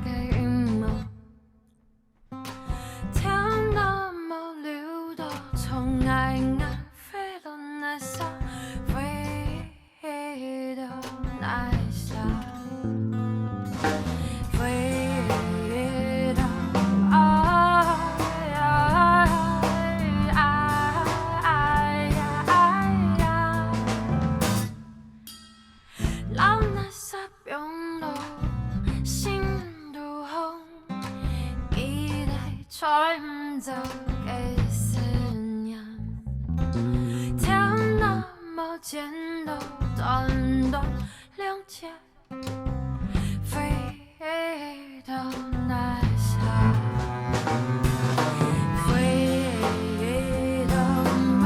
嘅阴谋。天那么溜的，从爱爱飞到那啥，飞到那啥，飞到老那啥变老，心都红，一代吹唔走嘅思念。天那么尖的，短短两截，飞到那啥，飞到某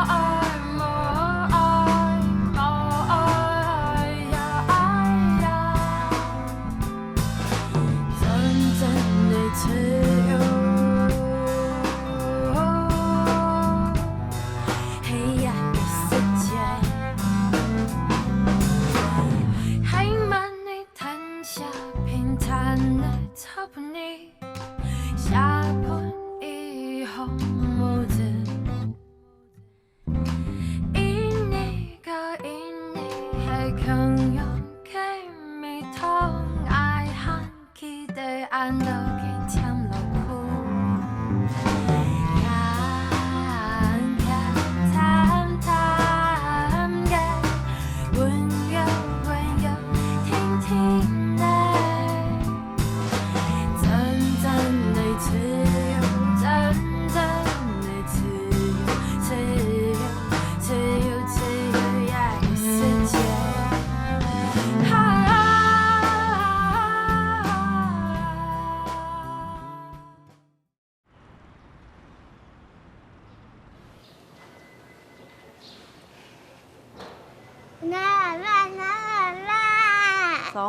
爱某爱某爱呀，真正的自由。黑暗的世界，黑暗的谈下，平坦的草坡你，下坡以后母子，一年个一年，还更有给你痛爱喊期待安乐给甜了苦。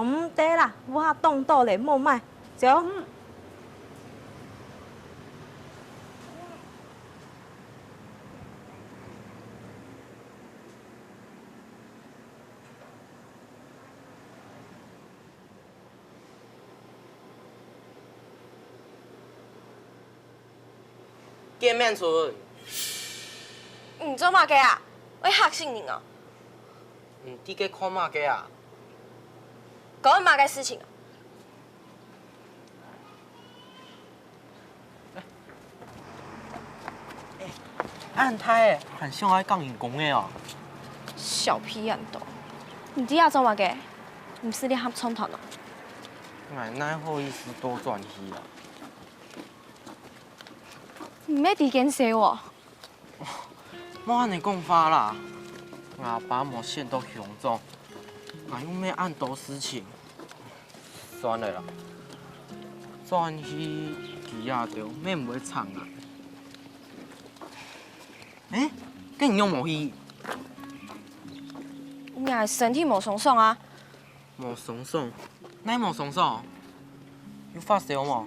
唔得啦，我冻到嘞，莫卖，走。见面村，唔做嘛嘅啊？我嚇死人啊！你给看嘛个啊？講嘛嘅事情啊？按他诶，很像爱讲人讲的哦。小屁眼多，唔知啊做嘛嘅？唔是你合衝突啊？哎，哪好意思多转去啊？唔咩地見死我？莫按你讲法啦，我爸莫先到凶重，我又没按多事情，算了啦，转去记下着，免唔会藏啊。欸，跟你用无去？你係身體冇爽爽啊？无爽爽，哪无爽爽？有发烧无？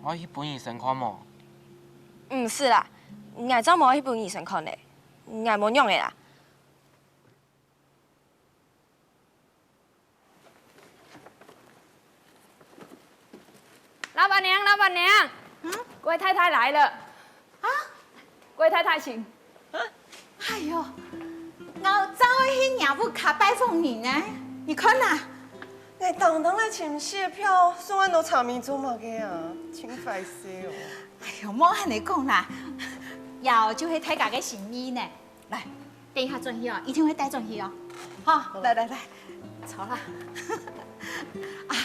我去本医生看无？唔是啦，我係真冇去本醫生看咧，我係冇用嘅啦。老板娘，老板娘，贵太太来了。啊，贵太太请。哎呦，我早去娘夫卡拜访你呢，你看呐、哎，当当来请谢票，送俺到茶米做嘛个啊？请快些哦！哎呦，莫和你讲啦，要就会太家嘅心意呢。来，等一下转去哦，一定会带转去哦。好，来来来，坐啦。啊，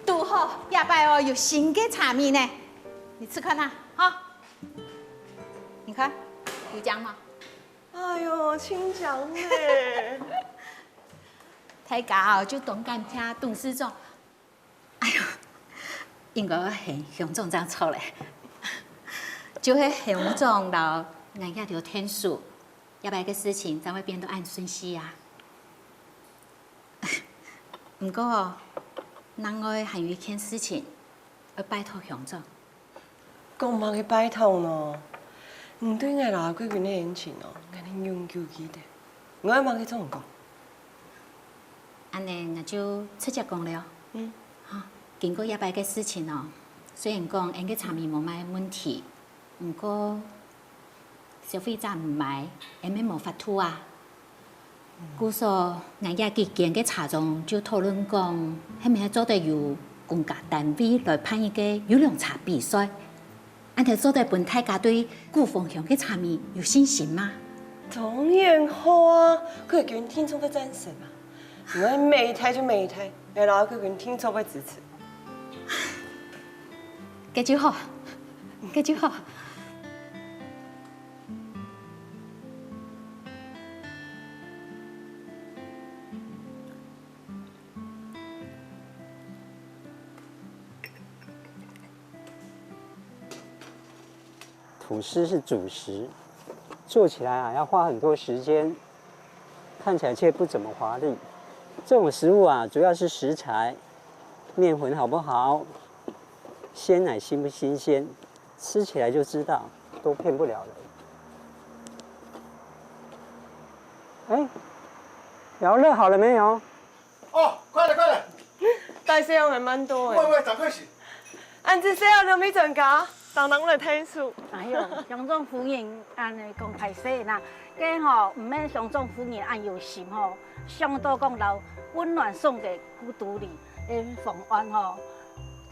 拄好下摆哦有新嘅茶米呢，你吃看呐，哈。你看，有姜吗？哎呦，请讲呢！太家哦就懂感听董事长，哎呦，应该很雄壮这样错嘞，就会雄壮到人家条天数，要不然个事情才会变得按顺序啊。不过哦，人爱还有一件事情要拜托雄壮，讲嘛去拜托呢？唔对我老贵人的恩情哦，我能永久记得。我爱嘛去怎讲？安尼我就直接讲了。经过一摆个事情哦，虽然讲因个产品无咩问题，不过消费者唔买，因咪无法度啊。故说，人家几间个茶庄就讨论讲，系咪做得由公家单位来办一个优良茶比赛？安尼做得本大家对古风香嘅茶米有信心吗？当然好啊，佢叫听众嘅赞成嘛。如果每台就每台，然后佢叫听众嘅支持。咁就好，咁就好。吐司是主食，做起来啊要花很多时间，看起来却不怎么华丽。这种食物啊，主要是食材、面粉好不好，鲜奶新不新鲜，吃起来就知道，都骗不了人。哎，聊热好了没有？哦，快了快了！大细样还蛮多喂喂，赶快洗！按这细样都没增加，人人来睇数。哎呦，乡总夫人安尼讲歹势啦，计吼唔免乡总夫人按有心吼，上到讲留温暖送给孤独里的方案吼，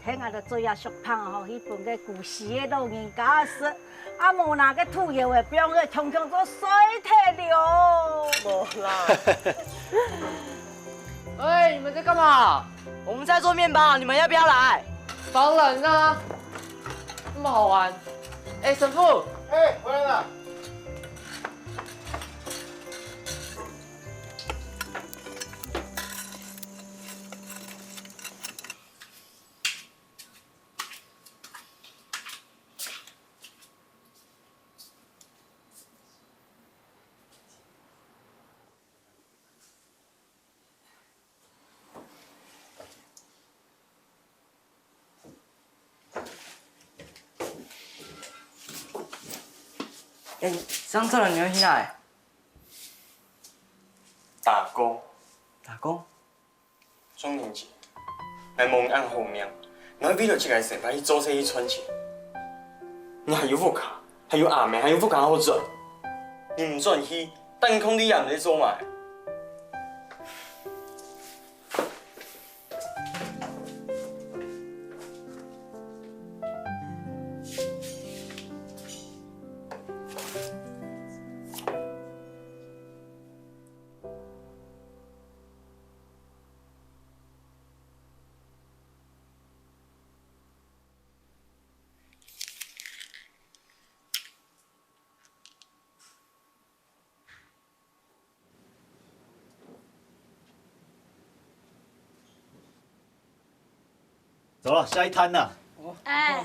听下就做下俗汤吼，迄份个古时的老人家说，啊无那个土窑的表个常常做衰退了。无啦。哎，你们在干嘛？我们在做面包，你们要不要来？当然啦，那么好玩。哎，神父，哎，回来了。哎，上车了，你们起来。打工，打工。中年节，来蒙案后面，然后为了这个事，把你做生意存钱。你还有副卡，还有阿妹，还有副卡好赚。你唔赚去，等空你也唔得做嘛。走了，下一摊了。哎，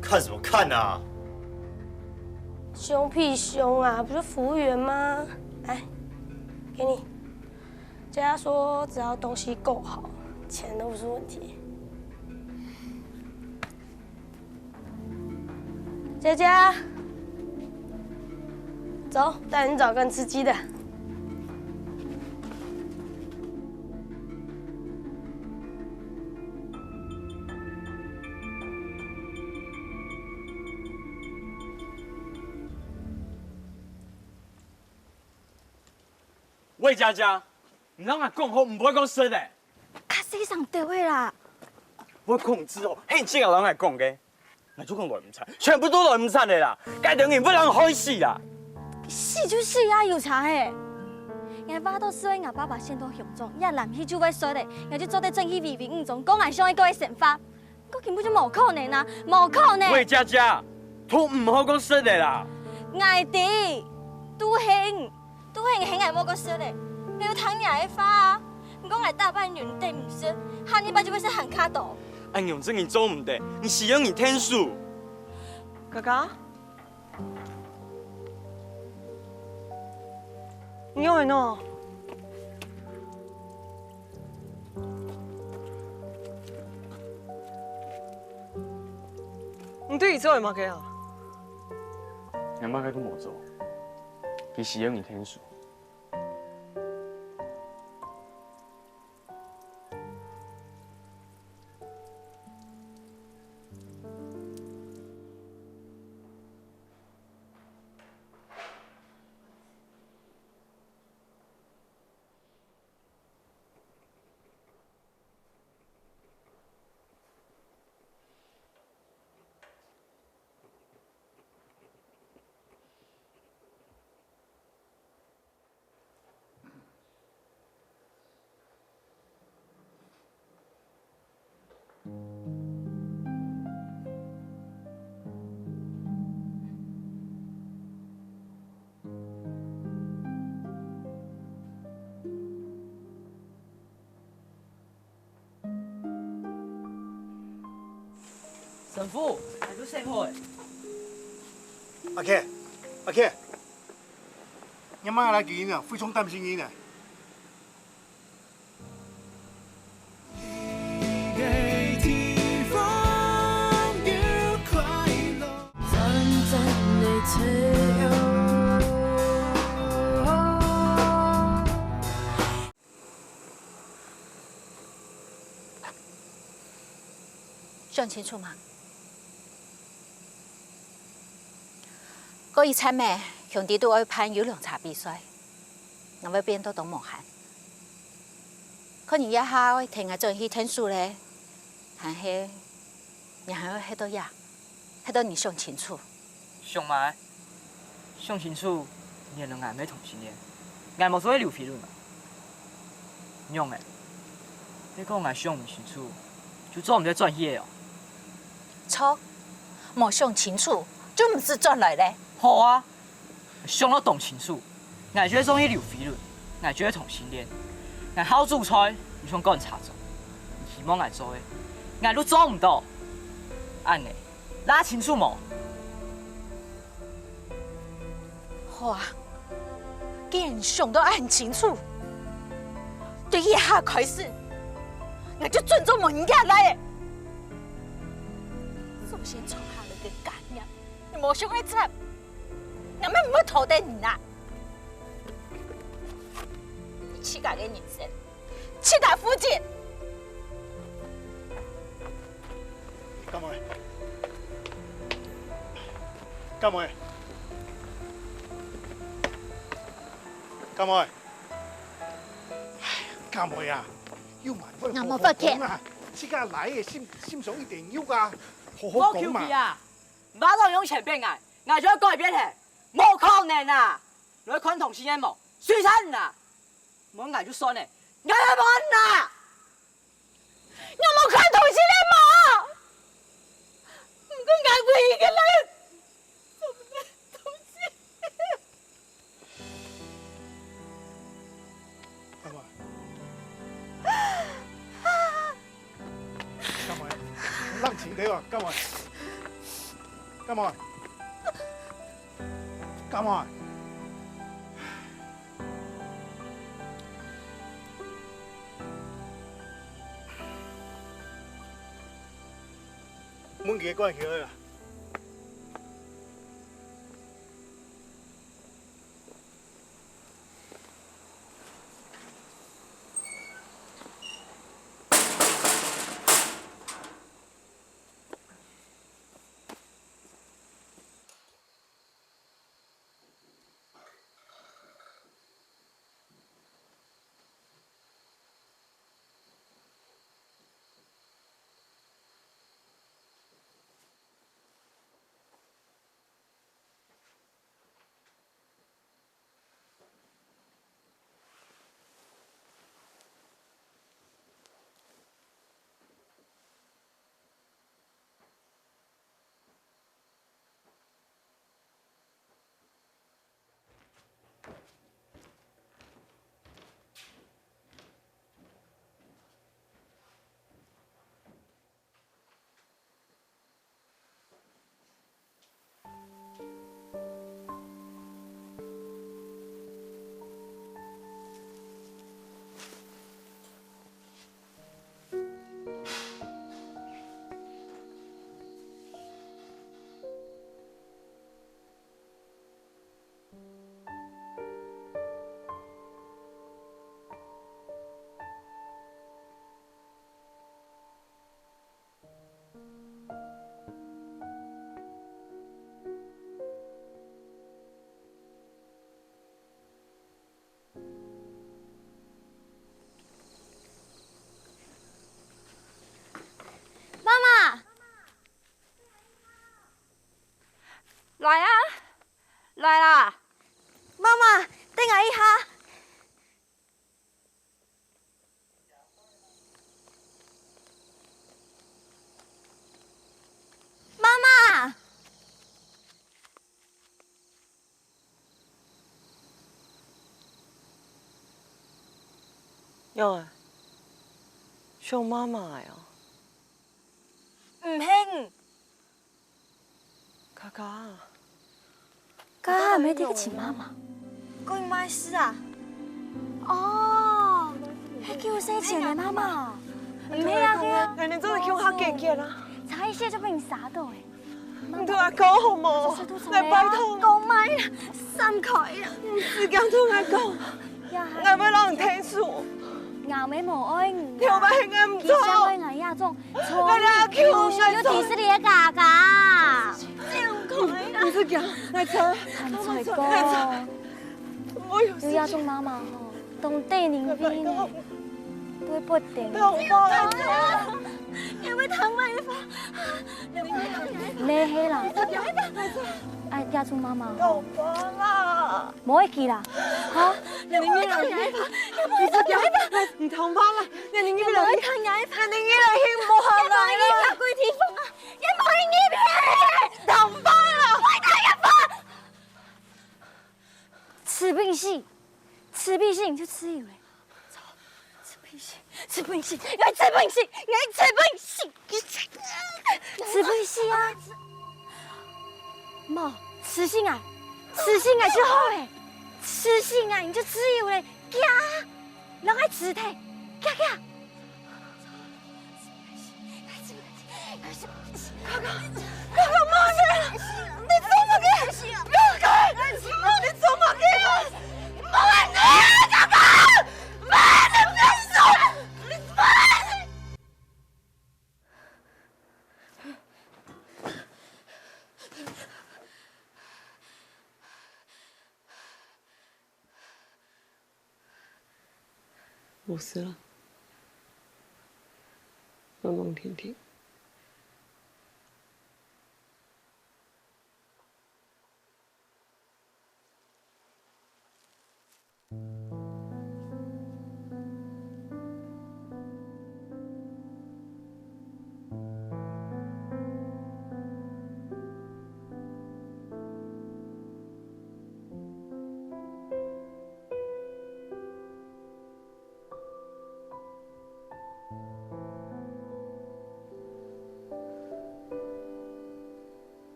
看什么看啊？凶屁凶啊！不是服务员吗？来，给你。佳佳说，只要东西够好，钱都不是问题。佳佳，走，带你找更吃鸡的。魏佳佳，你让我讲好，唔会讲实的。较细上对位啦。我控制哦，嘿，这个人来讲嘅，那就讲来唔惨，全部都来唔惨的啦，该等人不能开死啦。死就死啊，有差嘿！俺爸都是为俺爸爸先到乡中，也男去就会说的，俺就做得正义为民众，讲俺想一个的想法，我根本就冇可能啊，冇可能。魏佳佳，都唔好讲实的啦。爱弟，都行行俺冇个说的，你要谈伢的话啊，唔讲俺大半年对唔说，喊你爸就会是喊卡斗。按用这你做唔得，你使用你天数。哥哥，你用的喏。你对伊做会嘛个啊？俺妈该都无做，其实用你天数。神父，还都生火诶！阿 K， 阿 K， 你妈来见啊，非常担心你呢。想清楚吗？嗰一餐咩，兄弟都爱攀游泳茶比赛，我要变到东莫汉。可能一下我听下转去听书咧，但是你还要迄到呀，迄到你想清楚。上埋，想清楚，你两眼咩同性恋，眼无所谓留评论嘛。用诶，你讲眼想唔清楚，就做唔得转去哦。错，冇想清楚就唔是转来咧。好啊，想到懂清楚，眼觉得中意留评论，眼觉得同性恋，眼好做菜，你想个人查做，希望眼做诶，眼都做唔到，安尼拉清楚冇？好啊，既然想到很清楚，对以下开始，我就尊重我人家来的。首先从下那个概念，你莫想爱插，我们唔要拖地你啦。你乞丐的人生，乞丐夫妻。干妹，干妹，干妹，干妹啊！要埋翻好好講啊！即刻嚟嘅心想一定要噶，好好講嘛。啊，馬上用錢變愛，愛就要改變嘅，冇可能啊！你看同性戀冇，水產啊，冇愛就算咧，愛係冇啊！我冇看同性戀冇，唔過愛過一個人。冷靜啲喎，今日，冇幾關係啦。来啊，来啦！妈妈，等我一下。妈妈，有啊，想妈妈呀？唔兴。卡卡，家没得请妈妈，关你妈事啊？哦，迄叫生前的妈妈，唔系啊个。你真系叫他见见啦。差一些就被你杀到诶！你对我讲好冇？来拜托，讲麦啦，3块啦。时间同我讲，我要让人听数。我没无爱你。跳摆我唔做。其实我亚种，从小就提示你的哥哥。你是讲来车？看菜哥。有亚种妈妈吼，当地人边呢，对不定。因为糖买的你黑啦，哎，亚种妈妈吼，冇会记啦，哈？你你来，你是讲你糖包啦，你来，你来兴冇下来啦，你鬼地方啊，你冇你糖包啦，快打一把！吃冰戏，吃冰戏你就吃油嘞。吃冰戏，爱吃冰戏，爱吃冰戏，吃冰戏啊！冇吃性爱，吃性爱就好诶，吃性爱你就吃油嘞，惊，人爱吃体，惊惊。哥哥，妈咪，你怎么给？哥哥，你怎么给？妈你哥哥，妈你别说。我死了，梦梦婷婷。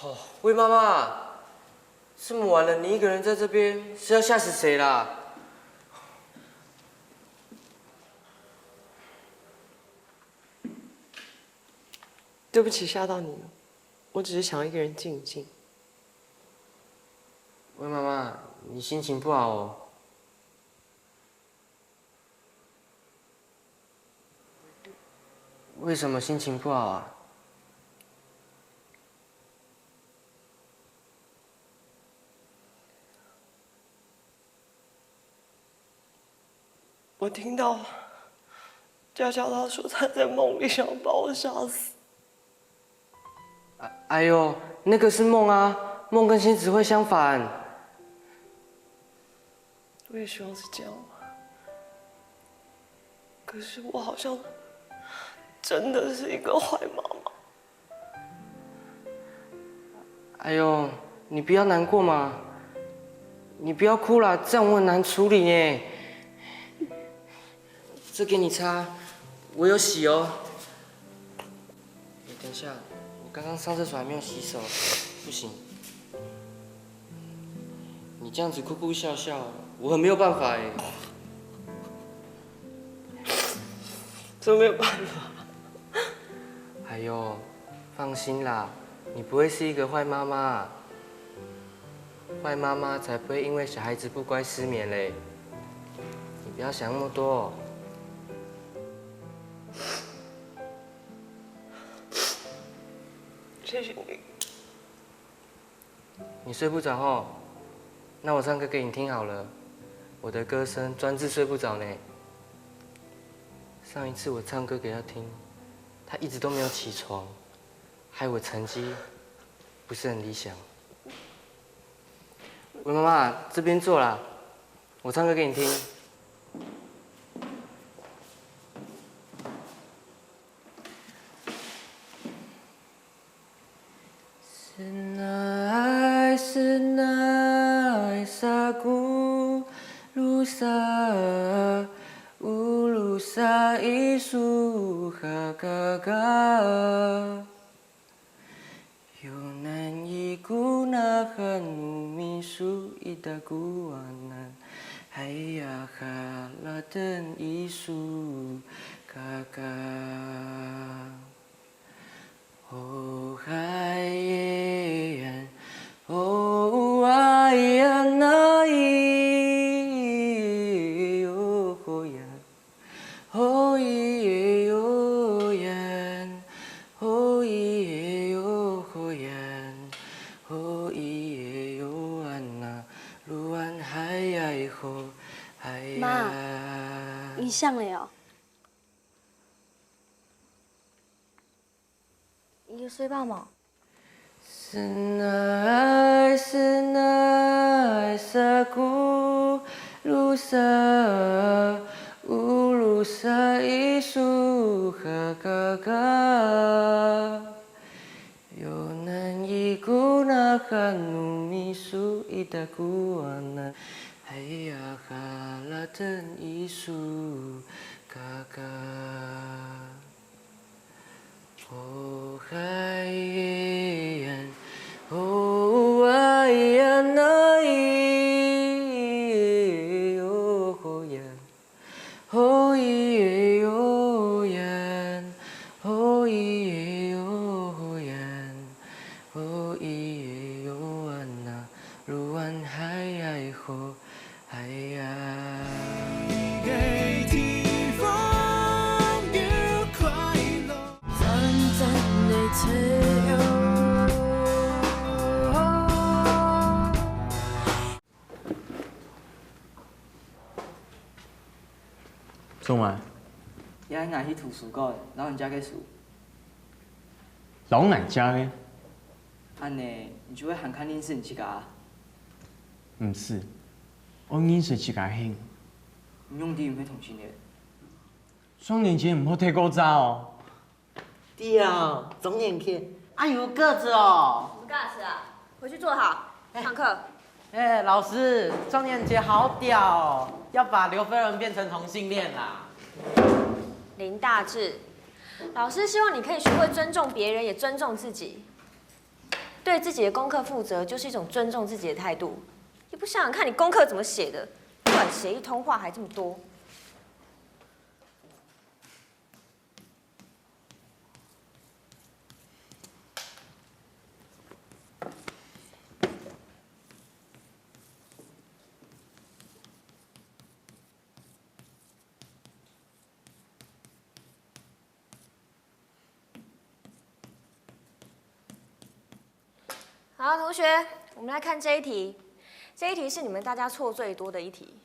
哦，魏妈妈，这么晚了，你一个人在这边，是要吓死谁啦？对不起，吓到你了。我只是想要一个人静一静。魏妈妈，你心情不好哦。为什么心情不好啊？我听到佳佳她说她在梦里想把我杀死。哎呦，那个是梦啊，梦跟现实会相反。我也希望是这样，可是我好像真的是一个坏妈妈。哎呦，你不要难过嘛，你不要哭啦，这样我很难处理耶。这给你擦，我有洗哦。等一下，我刚刚上厕所还没有洗手，不行。你这样子哭哭笑笑，我很没有办法哎。真没有办法。哎呦，放心啦，你不会是一个坏妈妈。坏妈妈才不会因为小孩子不乖失眠嘞。你不要想那么多。谢谢你。你睡不着哦？那我唱歌给你听好了。我的歌声专治睡不着呢。上一次我唱歌给他听，他一直都没有起床，害我成绩不是很理想。喂，妈妈，这边坐啦，我唱歌给你听。Senai saku lusa ulusa isu kakaga Yunan igunakan misu idaguanan Hayya khalatan isu kakak Oh hayan, oh hayan ai, oh hoyan, oh iye oh yan, oh iye oh hoyan, oh iye oh anna, luan hayai ho hayya。妈，你上了哦。你有睡饱吗？Senai senai saku lusa ulusa isu kakaga Yonan igunakan misu idaguanan Hayya khalatan isu kakak Oh hayan, oh hayan ai, oh hoyan, oh iye oh yan, oh iye oh hoyan, oh iye oh anna, luan hayai ho hayya。做嘛？也爱去图书馆，老人家去书。老奶家呢？安尼，你就会喊看电视你去噶？唔是，我认识一个兄。你用弟唔会同性恋？双年节唔好剃古早哦。对啊，中年期，有个子哦。什么尬词啊？回去坐好，上课。哎，老师，中年节好屌哦，要把刘飞人变成同性恋啦。林大志，老师希望你可以学会尊重别人，也尊重自己。对自己的功课负责，就是一种尊重自己的态度。你不想想看你功课怎么写的，乱写一通话还这么多。好，同学，我们来看这一题。这一题是你们大家错最多的一题。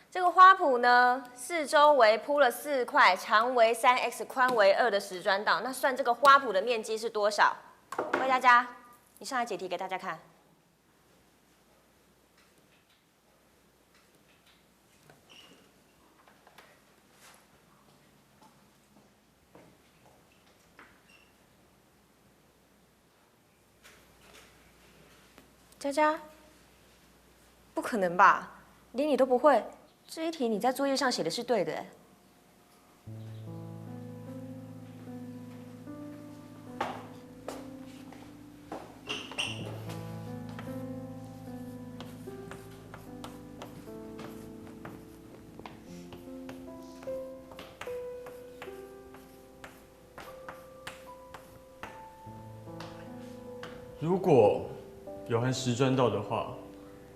这个花圃呢，四周围铺了4块长为3x、宽为2的石砖道，那算这个花圃的面积是多少？魏佳佳，你上来解题给大家看。佳佳，不可能吧？连你都不会，这一题你在作业上写的是对的。如果有含10专道的话，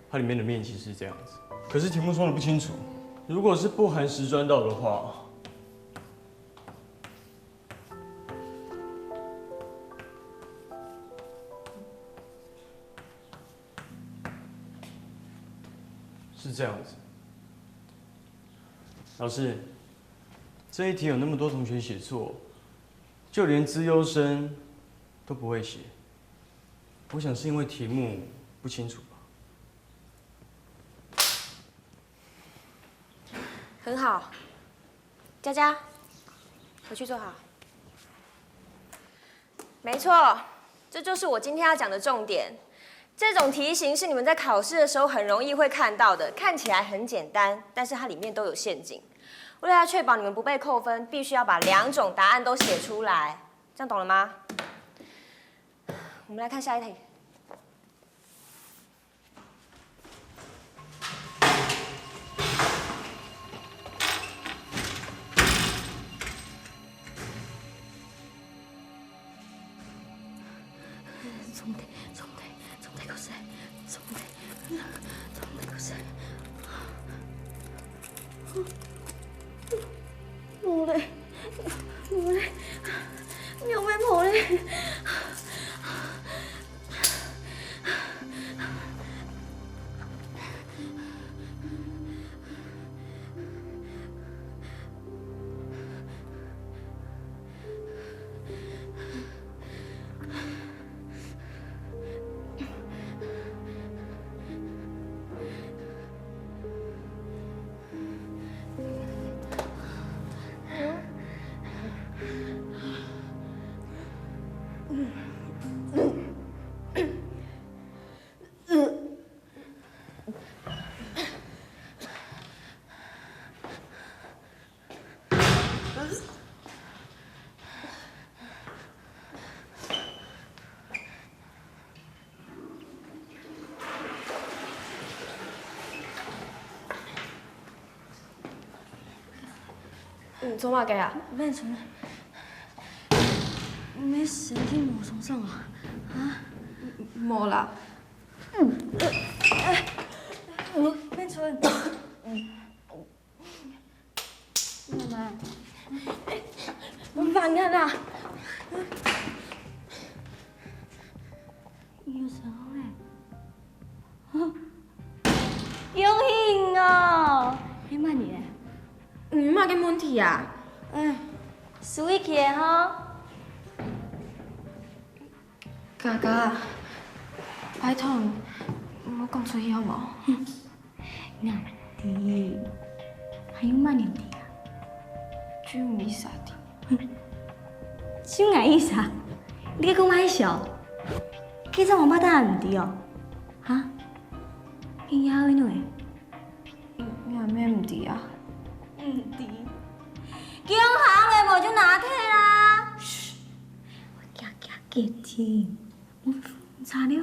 它里面的面积是这样子。可是题目说的不清楚。如果是不含10专道的话，是这样子。老师，这一题有那么多同学写错，就连资优生都不会写。我想是因为题目不清楚吧。很好，佳佳，回去坐好。没错，这就是我今天要讲的重点。这种题型是你们在考试的时候很容易会看到的，看起来很简单，但是它里面都有陷阱。为了要确保你们不被扣分，必须要把2种答案都写出来，这样懂了吗？我们来看下一题。冇咧，有咩冇咧？做乜嘅啊？咩做？咩成天冇送上啊？啊？冇啦。咩做？妈妈，犯人啊！有时候永興啊！你乜嘢？乜嘅問題啊？水氣嘅嗬。哥哥，拜託唔好講出去好冇？啱啲，還有乜問題啊？就唔意思啲。就唔意思啊？你講乜笑？其實我冇答案唔啲哦。嚇？你有因為？有咩唔啲啊？唔啲。強行嘅無就拿鐵啦。我驚聽，我查了。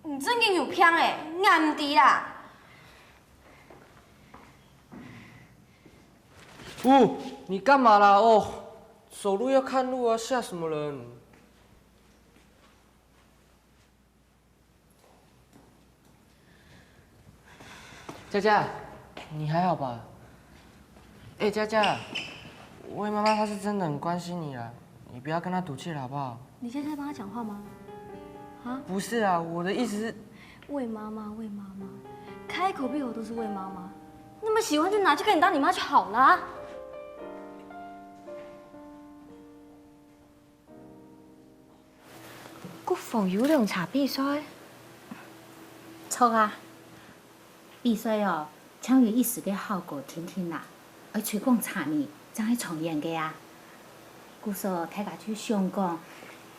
你真嘅有偏誒，硬唔啲啦。哦，你干嘛啦？哦，走路要看路啊，吓什么人？佳佳，你还好吧？哎，佳佳，魏妈妈她是真的很关心你啊，你不要跟她赌气了好不好？你现在在帮他讲话吗？啊？不是啊，我的意思是，魏妈妈，魏妈妈，开口闭口都是魏妈妈。那么喜欢就拿去跟你当你妈就好了。國防有兩場比賽，錯啊！比賽哦，搶有意思嘅效果聽聽啦，而推廣產業，真係長遠嘅啊！故說大家去想講，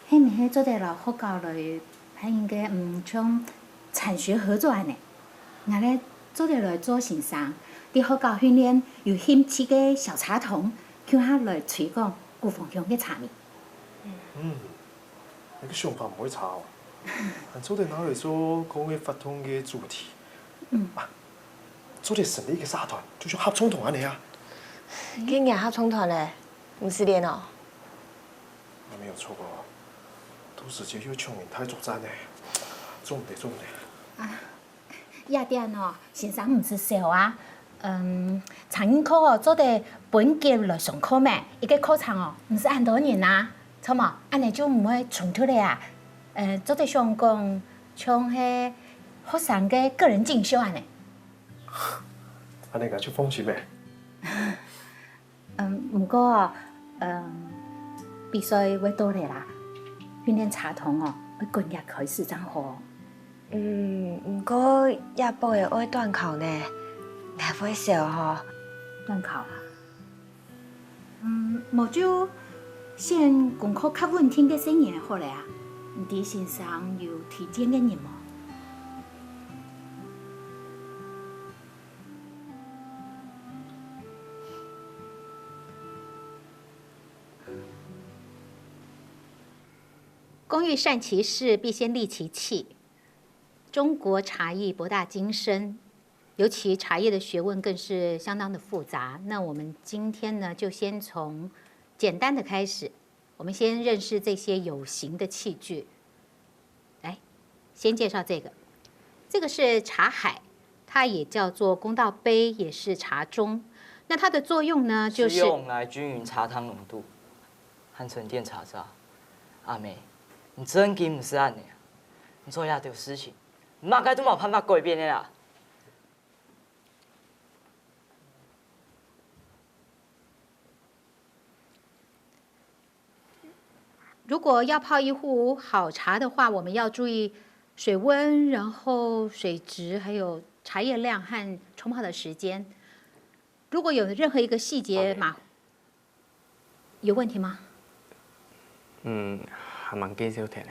係唔係做啲老學校來还应该像产学合作安尼，俺咧做得来做先生，伫学校训练有兴趣嘅小茶童，叫他来推广古风乡嘅茶味。你个想法唔会差哦。俺做得拿来做讲嘅发通嘅主题。做啲神秘嘅社团，就像合唱团安尼啊。竟然合唱团嘞，唔是练哦。你没有错过，都市节约穷人太作战呢，做唔得，做唔得。啊，夜店哦，先生唔是少啊。长音课哦，做得本节来上课咩？一个课程哦，唔是按多人啊，错冇？安尼就唔会冲突嘞啊。做得想讲，像迄学生嘅个人进修安尼。安尼个就放弃咩？唔过比赛会多嘞啦，训练茶童哦，会更加开始真好。唔过夜报会爱断考呢，还会少吼。断考啊？冇就先功课较稳定嘅生意好嘞啊。你先生有推荐嘅人冇？工欲善其事，必先利其器。中国茶艺博大精深，尤其茶叶的学问更是相当的复杂。那我们今天呢，就先从简单的开始，我们先认识这些有形的器具。来，先介绍这个，这个是茶海，它也叫做公道杯，也是茶盅。那它的作用呢，就是用来均匀茶汤浓度和沉淀茶渣。阿妹。你真金唔是安尼啊！你做遐条事情，唔马该都冇办法改变的啦。如果要泡一壶好茶的话，我们要注意水温，然后水质，还有茶叶量和冲泡的时间。如果有任何一个细节有问题吗？还蛮介绍听的。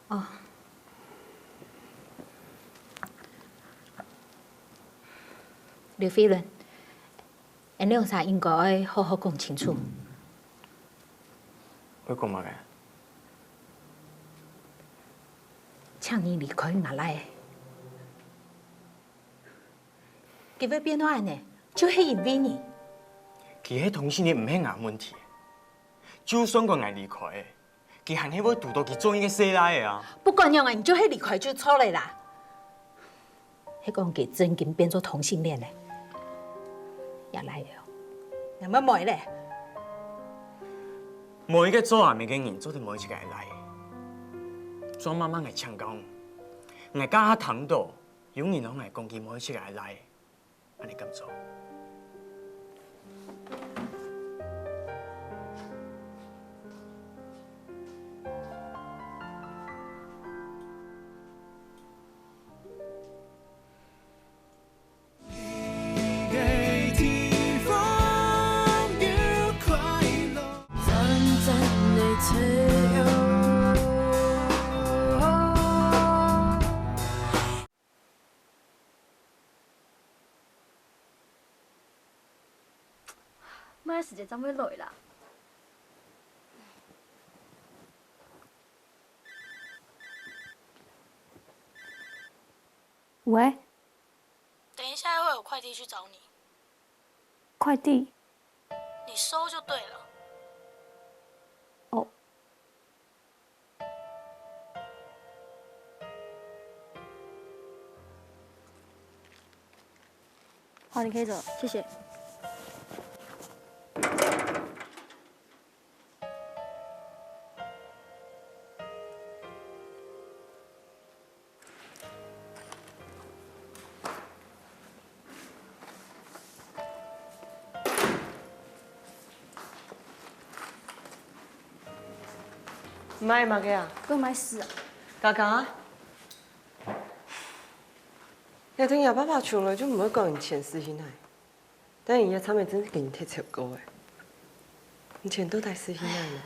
哦。刘飞伦，你有啥应该好好讲清楚。我讲嘛个？请你离开哪来？佢要变到安尼，就是因为你。其实同性恋唔系硬问题。就算我爱离开，佢还是要拄到佢中意嘅世来的啊！不管样啊，你就去离开就错了啦。迄讲给真金变做同性恋嘞，也来了，有冇买嘞？每一个做阿妹嘅人做得每一个会来，庄妈妈爱唱讲，爱加下糖度，永远拢爱讲佢每一个会来，安尼咁做。妈，时间怎么来啦？喂，等一下会有快递去找你，快递。你收就对了。哦。好，你可以走，谢谢。买嘛个啊？我买死啊！刚刚，你听爸爸唱了就唔会讲你前世心态，但人家他们真是给你贴切够诶。你钱都带私心态吗？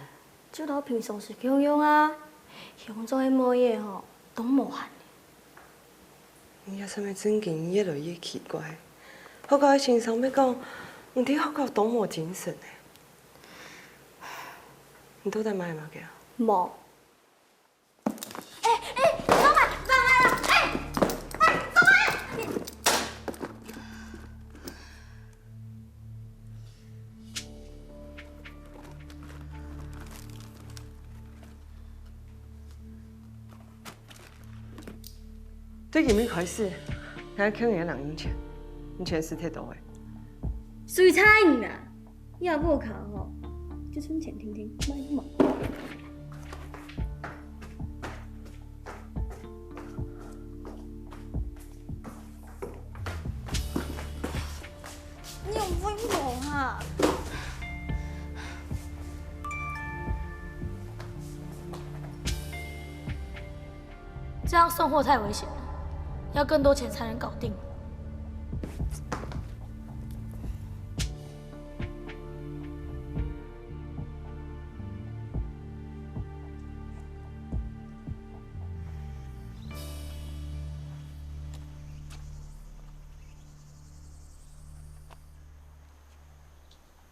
就当平常时用用啊，熊总的某嘢吼都无限。你遐啥物最近越来越奇怪，好到伊身上要讲，唔知好到多么精神诶。你都在买嘛个？无。最近要开始，还欠人人用钱，你钱是摕倒诶？水彩啦，要不考吼，就存钱听听，买嘛。你有疯魔啊！这样送货太危险了，要更多钱才能搞定。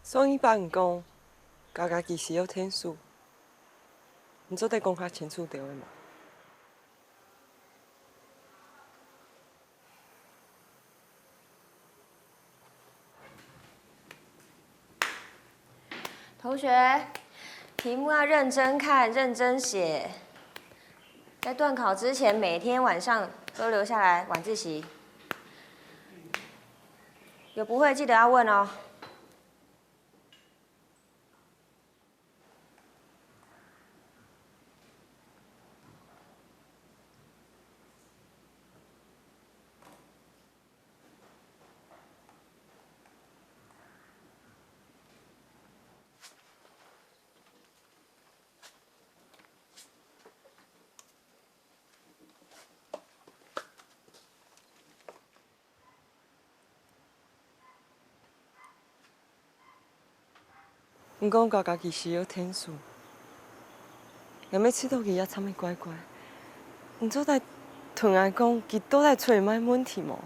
所以办讲，家己是有天数，你做得讲较清楚对的嘛？同学，题目要认真看，认真写。在段考之前，每天晚上都留下来晚自习。有不会记得要问哦。毋讲家己是有天数，若要佚佗去也惨物乖乖。毋做代同来讲，佮倒来找买问题无？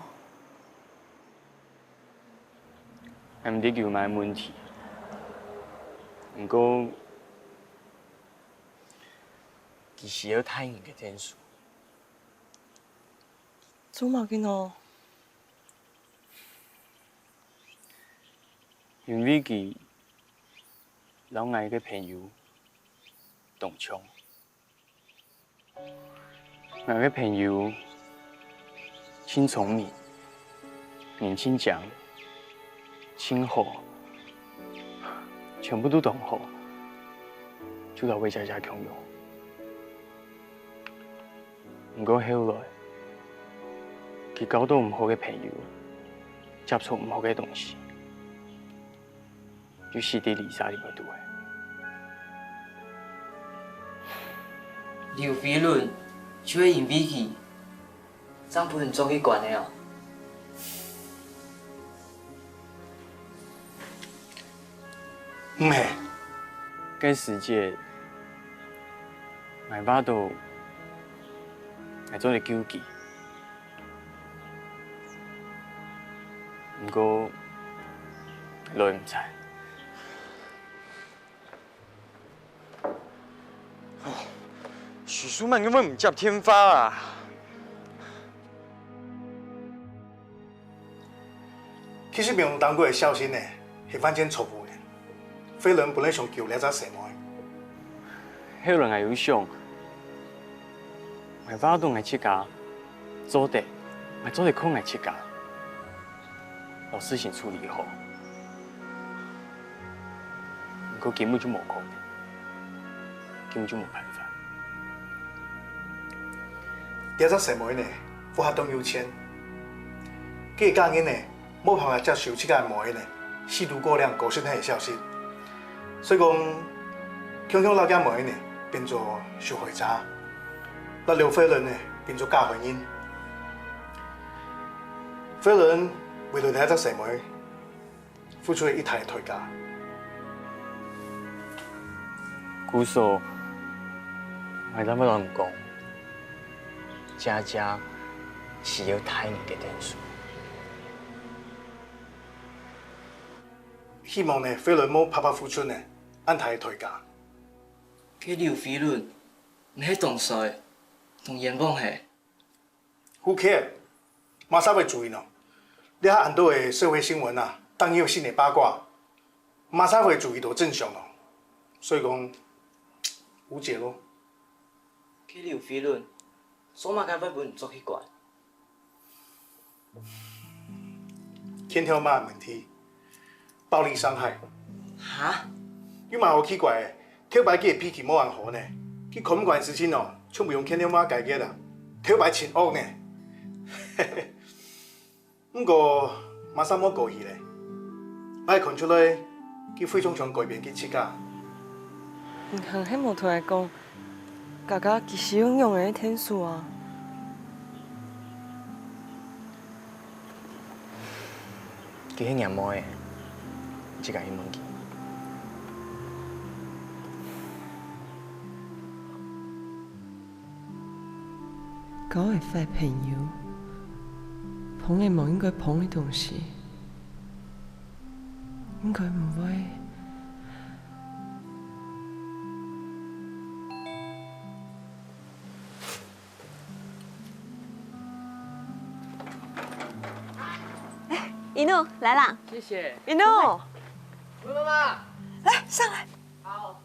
俺毋得叫买问题，毋过其实有太硬嘅天数。做毛紧哦。因为佮老爱嘅朋友动枪，我嘅朋友真聪明，年轻强，亲好，全部都同好，就到为家家强用。不过后来，佢交到唔好嘅朋友，接触唔好嘅东西，就死伫泥沙里面度嘅。刘飞轮就会因为去，这样不能做去管的哦。唔系，这世界，我巴度来做个救济，不过来唔知。许书曼根本唔接天发啊！其实平当过的小心呢，是犯件错误的。飞人本来想救了只什么？迄人也有想，我巴度爱切家，做得，我做得空爱切家，把事情处理好。不过根本就无可能，根本就无办法。了只什么呢？我还当有钱，佢家人呢冇办法接受这个模呢，四度过量高薪系消息，所以讲，强强老家模呢变做受害者，那刘飞人呢变做假婚姻。飞人为了了只什么，付出了一台代价。姑嫂，我怎么乱讲？佳佳是要睇你的天数。希望呢，飞轮某拍拍付出呢，按台推价。去刘飞轮，你迄同帅，同严梦嘿。Who care？ 马上会注意喏。你遐很多的社会新闻啊，当有新的八卦，马上会注意到真相咯。所以讲，无解咯。去刘飞轮，索马该要本做去管。天条妈的问题，暴力伤害。哈？你嘛有奇怪的，跳牌记脾气冇人好呢，去看管事情哦，像不用天条妈改革啦，跳牌真恶呢。不过马上冇过去咧，我看出来，佢非常想改变佢自家。唔通迄无同来讲，家家其实用用的天数啊。佢迄样毛的，只甲伊问去。交会发朋友，捧的无应该捧的东西，应该唔会。一诺来啦！谢谢。一诺，喂，妈妈，来上来。好。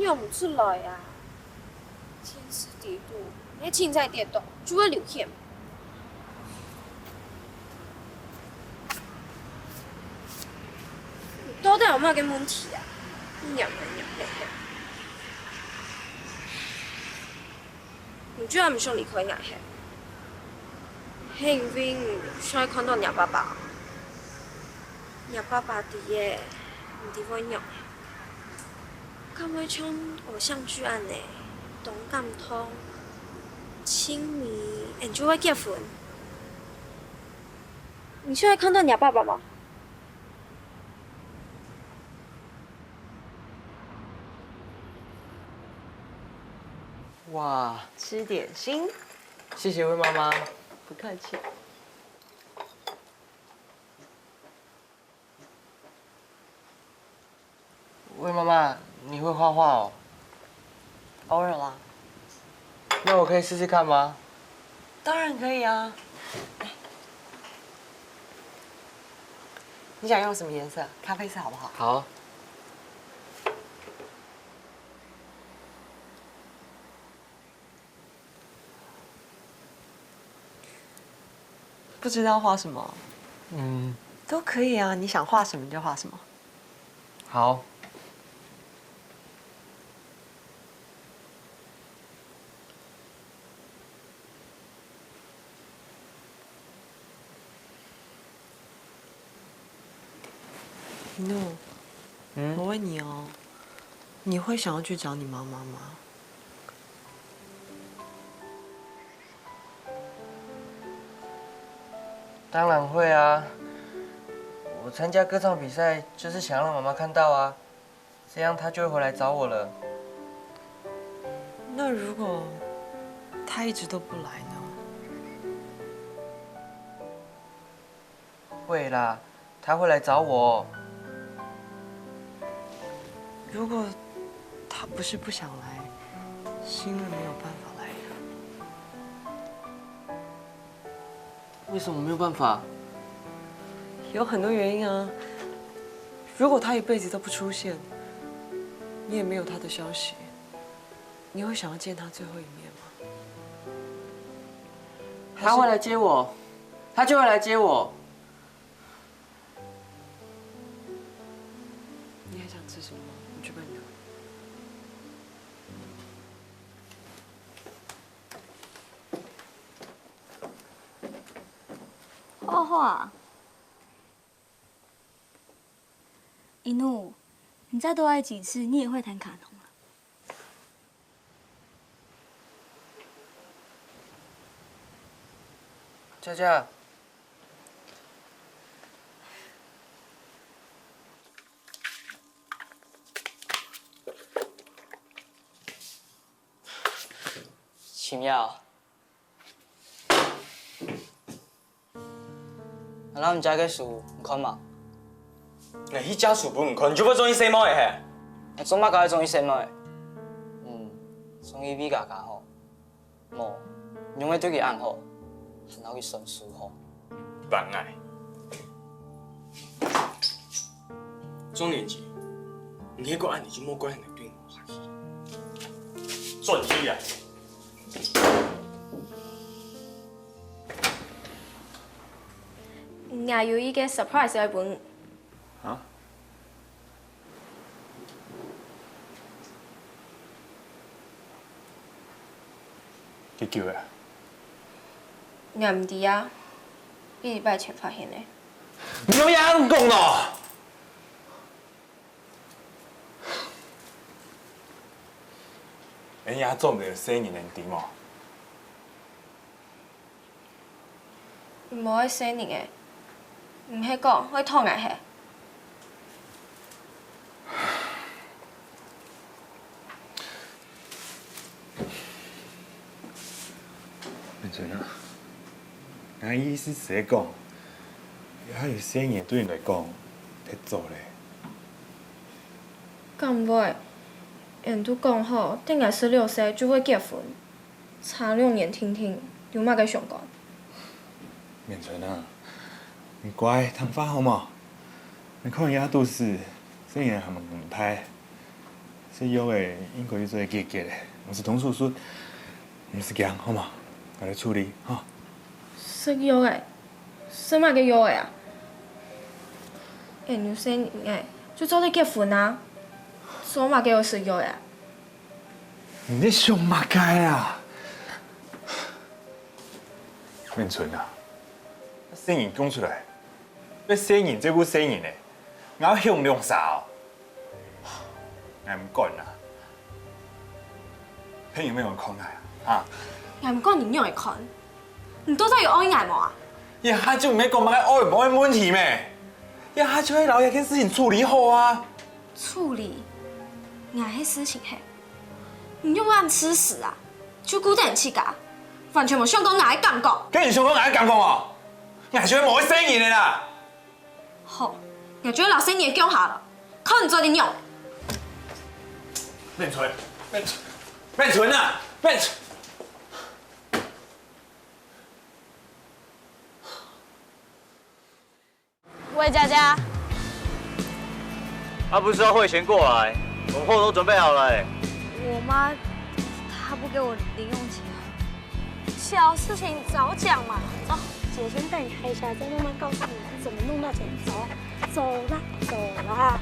用唔出来啊！天时地利，你凊彩跌倒就会流血。到底有咩嘅问题啊？你养嘿。唔知系咪想离开养嘿？系因为想看到娘爸爸，娘爸爸伫嘅唔地方养。敢会像偶像剧安尼，动感通、亲密，然就会结婚。你是爱看到你爸爸吗？哇，吃点心，谢谢魏妈妈。不客气。魏妈妈，你会画画哦？偶尔啦。那我可以试试看吗？当然可以啊。你想用什么颜色？咖啡色好不好？好。不知道画什么？嗯，都可以啊，你想画什么就画什么。好。诺，我问你哦，你会想要去找你妈妈吗？当然会啊！我参加歌唱比赛就是想让妈妈看到啊，这样她就会回来找我了。那如果她一直都不来呢？会啦，她会来找我。如果她不是不想来，是因为没有办法来呀。为什么没有办法？有很多原因啊。如果她一辈子都不出现，你也没有她的消息，你会想要见她最后一面吗？她会来接我，她就会来接我。吃什么吗？我去帮你拿。画画。一怒，你再多爱几次，你也会弹卡农了。佳佳。 奇妙。咱唔知个书，唔看嘛？那迄只书本唔看，你就要做伊什么的嘿？我做嘛搞伊做伊什么的？从伊美甲较好，无，用个对佢暗好，然后去顺书好。妨碍。中年级，你迄个案你就莫怪人对我怀疑。转去啊！ 也有一個 surprise 嘅本。啊？幾叫嘅？我唔知啊，幾禮拜前發現嘅。你有嘢咁講咯？人家做唔到生意能點喎？唔好喺生年嘅。 唔係講，我拖牙係。文春啊，我意思是講，還有生意對你來講，得做咧。咁唔會，人都講好，等我16歲就會結婚，差2年聽聽，有乜嘅相干？文春啊。 你乖，烫发好冇？你看人家都是，生意还蛮唔歹，是有诶，应该去做结结咧。我是童叔叔，唔是惊好冇？我来处理哈。食药诶，什麼嘅藥诶啊？人有生年诶，就早啲結婚啊，做乜嘅我食藥诶？你在想乜解啊？文春啊，生意讲出来。 要生意这部生意呢，我要向量少，我唔管啦。你有没有空来啊？我唔講你用嚟看，你都真係有愛愛冇啊？一下就唔係講乜愛唔愛問題咩？一下就係老爺件事情處理好啊。處理，愛迄事情係，你又按吃屎啊？就顧得人氣㗎，完全冇想講愛感覺。跟你想講愛感覺哦？我係想冇生意嘅啦。 好，我覺得老生意講下了，靠你做點用。面存，面存啊，面存。喂，佳佳。他不是要汇钱过来，我们货都准备好了哎。我妈，她不给我零用钱。小事情早讲嘛，走。 姐先带你看一下，再慢慢告诉你怎么弄到钱。走，走啦，走啦。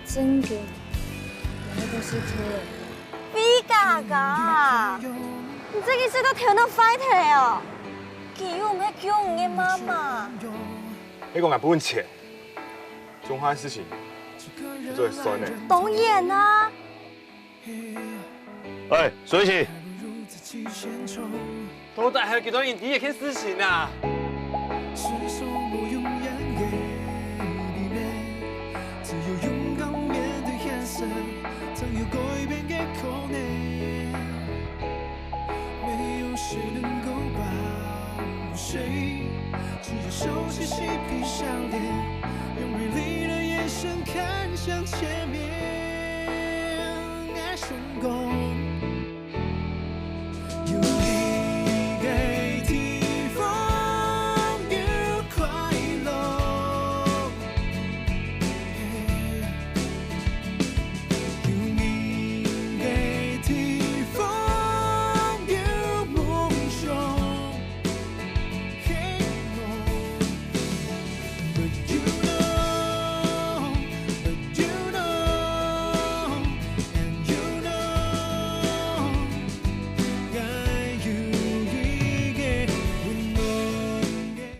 真给，我都是偷的。B 嘎嘎，你这个是都调到快睇哦。叫我咩叫我的妈妈？你讲俺不问钱，中华的事情，你做会酸的。导演啊！哎，水起。 都在还有几多影帝也可以事情啊！只有勇敢面對現實，才有改變嘅可能。沒有誰能夠保護誰，只有手起嬉皮笑臉，用銳利的眼神看向前面。愛成功。